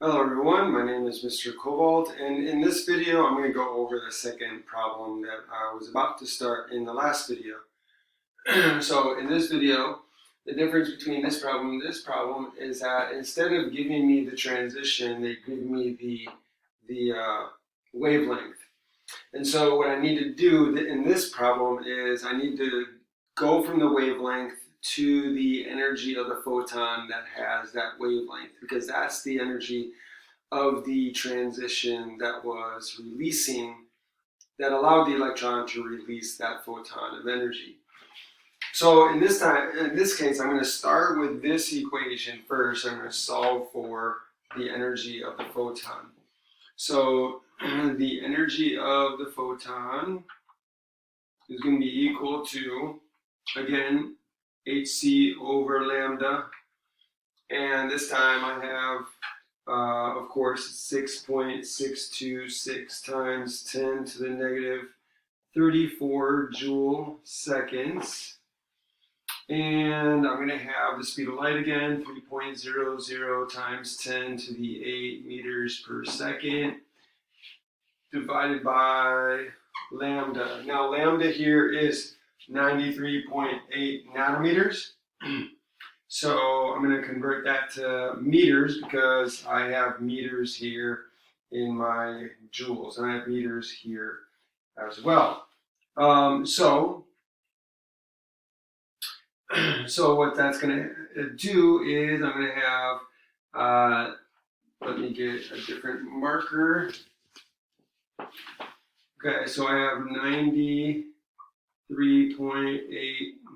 Hello everyone, my name is Mr. Cobalt, and in this video I'm going to go over the second problem that I was about to start in the last video. So in this video, the difference between this problem and this problem is that instead of giving me the transition, they give me the wavelength. And so what I need to do in this problem is I need to go from the wavelength to the energy of the photon that has that wavelength, because that's the energy of the transition that was releasing, that allowed the electron to release that photon of energy. So in this case, I'm going to start with this equation first. I'm going to solve for the energy of the photon. So the energy of the photon is going to be equal to, again, hc over lambda. And this time I have, of course, 6.626 times 10 to the negative 34 joule seconds. And I'm going to have the speed of light again, 3.00 times 10 to the 8 meters per second, divided by lambda. Now, lambda here is 93.8 nanometers. So I'm going to convert that to meters because I have meters here in my joules, and I have meters here as well. So what that's going to do is I'm going to have, let me get a different marker. Okay, so I have 93.8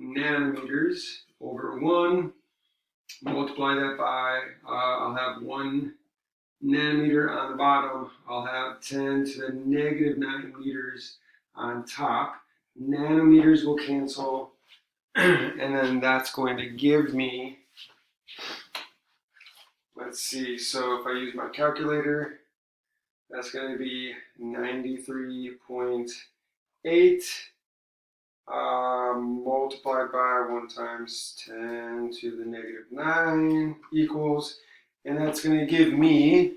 nanometers over 1. Multiply that by, I'll have 1 nanometer on the bottom. I'll have 10 to the negative 9 meters on top. Nanometers will cancel, and then that's going to give me, let's see, so if I use my calculator, that's going to be 93.8 multiplied by 1 times 10 to the negative 9 equals, and that's going to give me,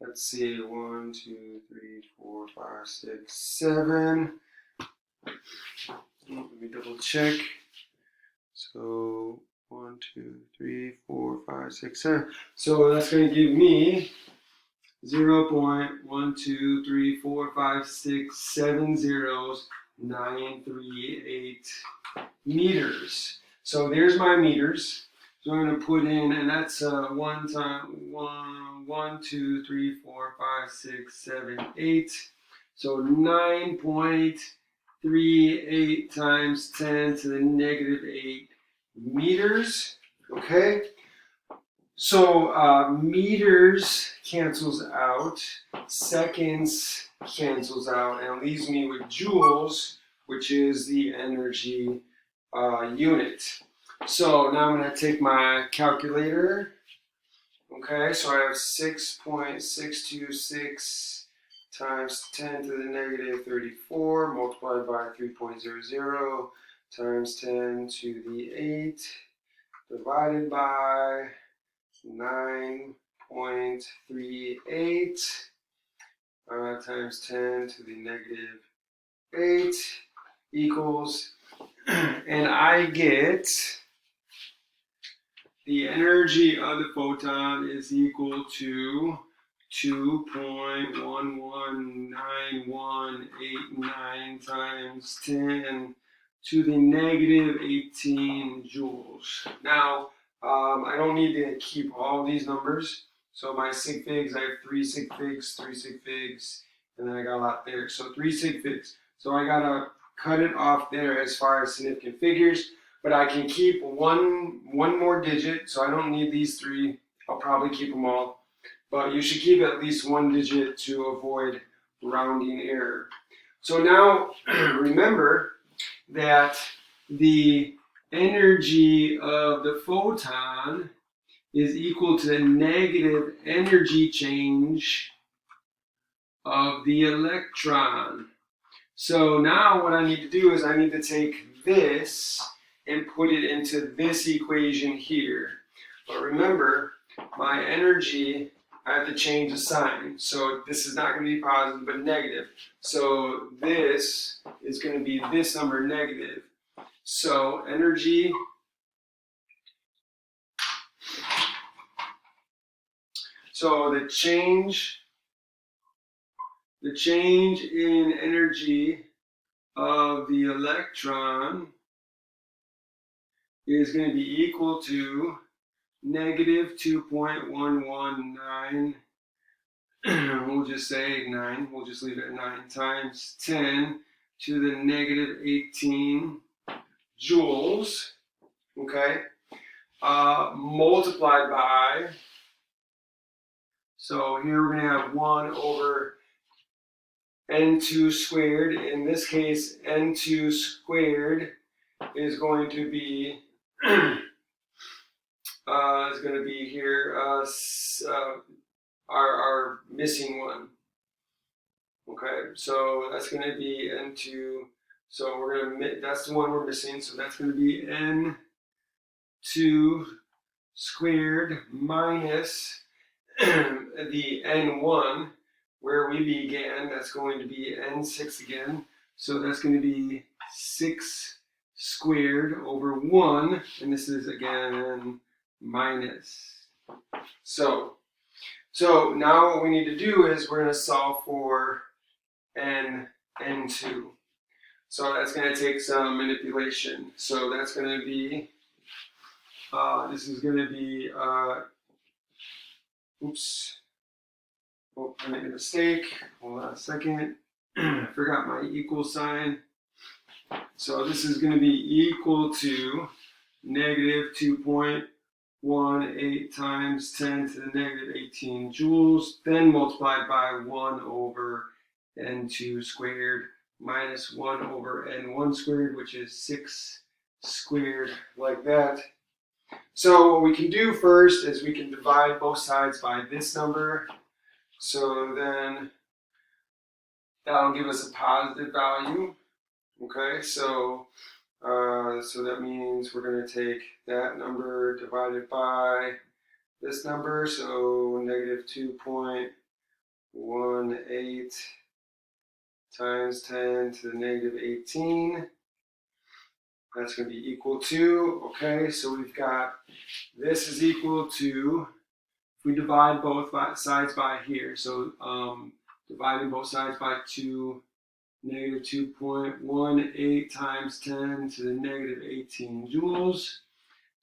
let's see, 1, 2, 3, 4, 5, 6, 7. Let me double check. So 1, 2, 3, 4, 5, 6, 7. So that's going to give me 0.1234567 zeros 938 meters. So there's my meters. So I'm going to put in, and that's 1, 2, 3, 4, 5, 6, 7, 8. So 9.38 times 10 to the negative 8 meters. Okay. So meters cancels out, seconds cancels out, and leaves me with joules, which is the energy unit. So now I'm going to take my calculator. Okay, so I have 6.626 times 10 to the negative 34 multiplied by 3.00 times 10 to the 8 divided by 9.38 times 10 to the negative 8 equals, and I get the energy of the photon is equal to 2.119189 times 10 to the negative 18 joules. Now, I don't need to keep all these numbers. So my sig figs, I have 3 sig figs, 3 sig figs, and then I got a lot there. So 3 sig figs. So I gotta cut it off there as far as significant figures, but I can keep one more digit, so I don't need these 3. I'll probably keep them all, but you should keep at least 1 digit to avoid rounding error. So now remember that the energy of the photon is equal to the negative energy change of the electron. So now what I need to do is I need to take this and put it into this equation here. But remember, my energy I have to change the sign. So this is not going to be positive, but negative. So this is going to be this number negative. So energy so the change in energy of the electron is going to be equal to negative 2.119, we'll just say 9, we'll just leave it at 9, times 10 to the negative 18 joules, okay, multiplied by, so here we're going to have 1 over n2 squared. In this case, n2 squared is going to be here our missing one. Okay, so that's going to be n2. So we're going to that's the one we're missing. So that's going to be n2 squared minus the n1 where we began. That's going to be n6 again. So that's going to be 6 squared over 1, and this is again minus. So now what we need to do is we're going to solve for n2. So that's going to take some manipulation. So that's going to be, this is going to be, oops, oh, I made a mistake. Hold on a second. I forgot my equal sign. So this is going to be equal to negative 2.18 times 10 to the negative 18 joules, then multiplied by 1 over n2 squared minus 1 over n1 squared, which is 6 squared, like that. So what we can do first is we can divide both sides by this number. So then that'll give us a positive value. Okay, so that means we're going to take that number divided by this number, so negative 2.18 times 10 to the negative 18. That's going to be equal to, okay, so we've got this is equal to, if we divide both sides by here, so dividing both sides by 2, negative 2.18 times 10 to the negative 18 joules,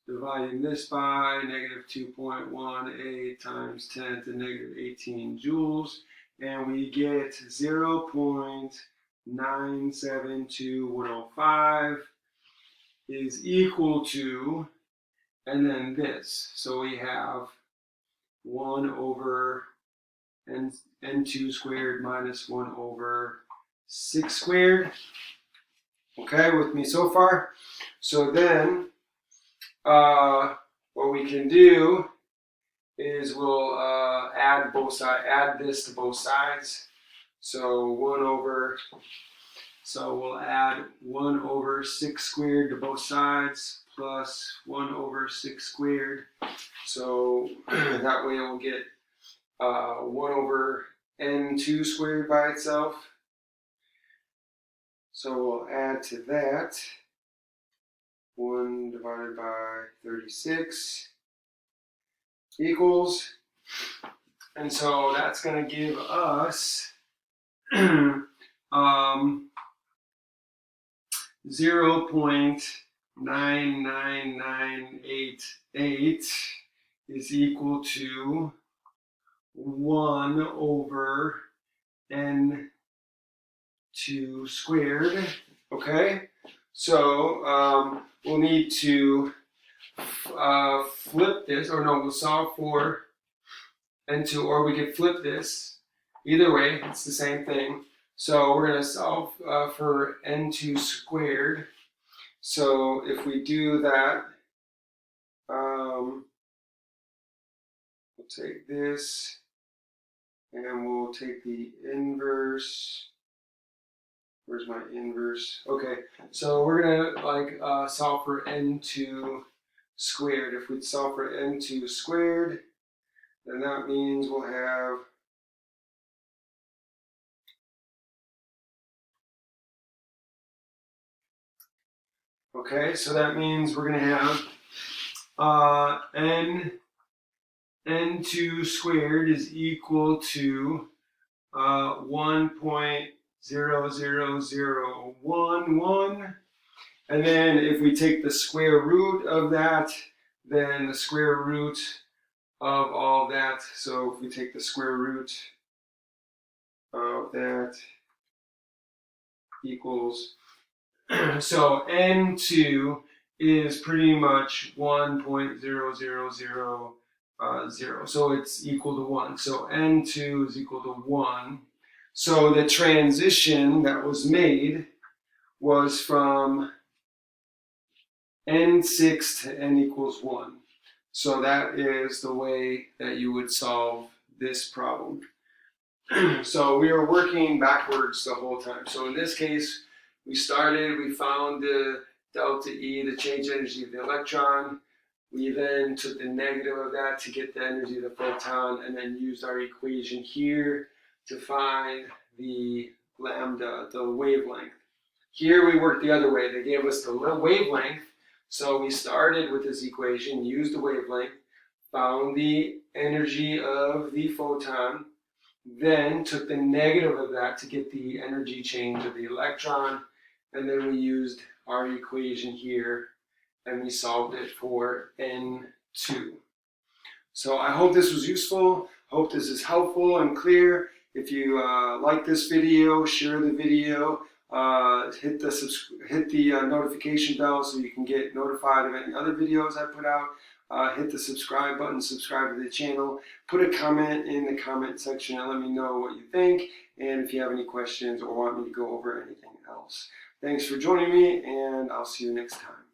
dividing this by negative 2.18 times 10 to the negative 18 joules, and we get 0.972105 is equal to, and then this, so we have 1 over n2 squared minus 1 over 6 squared. Okay, with me so far? So then, what we can do is we'll add this to both sides. So we'll add 1 over 6 squared to both sides plus 1 over 6 squared. So that way we'll get 1 over n2 squared by itself. So we'll add to that 1 divided by 36 equals, and so that's going to give us 0.99988 is equal to 1 over n2 squared. Okay, so we'll need to flip this, or no, we'll solve for n2, or we could flip this. Either way, it's the same thing. So we're going to solve for n2 squared. So if we do that, we'll take this, and we'll take the inverse. Where's my inverse? Okay, so we're gonna solve for n2 squared. If we solve for n2 squared, then that means we'll have okay, so that means we're going to have n2 squared is equal to 1.00011. And then if we take the square root of that, then the square root of all that, so if we take the square root of that equals, so n2 is pretty much 1.0000, so it's equal to 1. So n2 is equal to 1. So the transition that was made was from n6 to n equals 1. So that is the way that you would solve this problem. So we are working backwards the whole time. So in this case, we found the delta E, the change energy of the electron. We then took the negative of that to get the energy of the photon, and then used our equation here to find the lambda, the wavelength. Here we worked the other way. They gave us the wavelength. So we started with this equation, used the wavelength, found the energy of the photon, then took the negative of that to get the energy change of the electron, and then we used our equation here and we solved it for N2. So I hope this was useful. Hope this is helpful and clear. If you like this video, share the video. Hit the notification bell so you can get notified of any other videos I put out. Hit the subscribe button, subscribe to the channel. Put a comment in the comment section and let me know what you think, and if you have any questions or want me to go over anything else. Thanks for joining me, and I'll see you next time.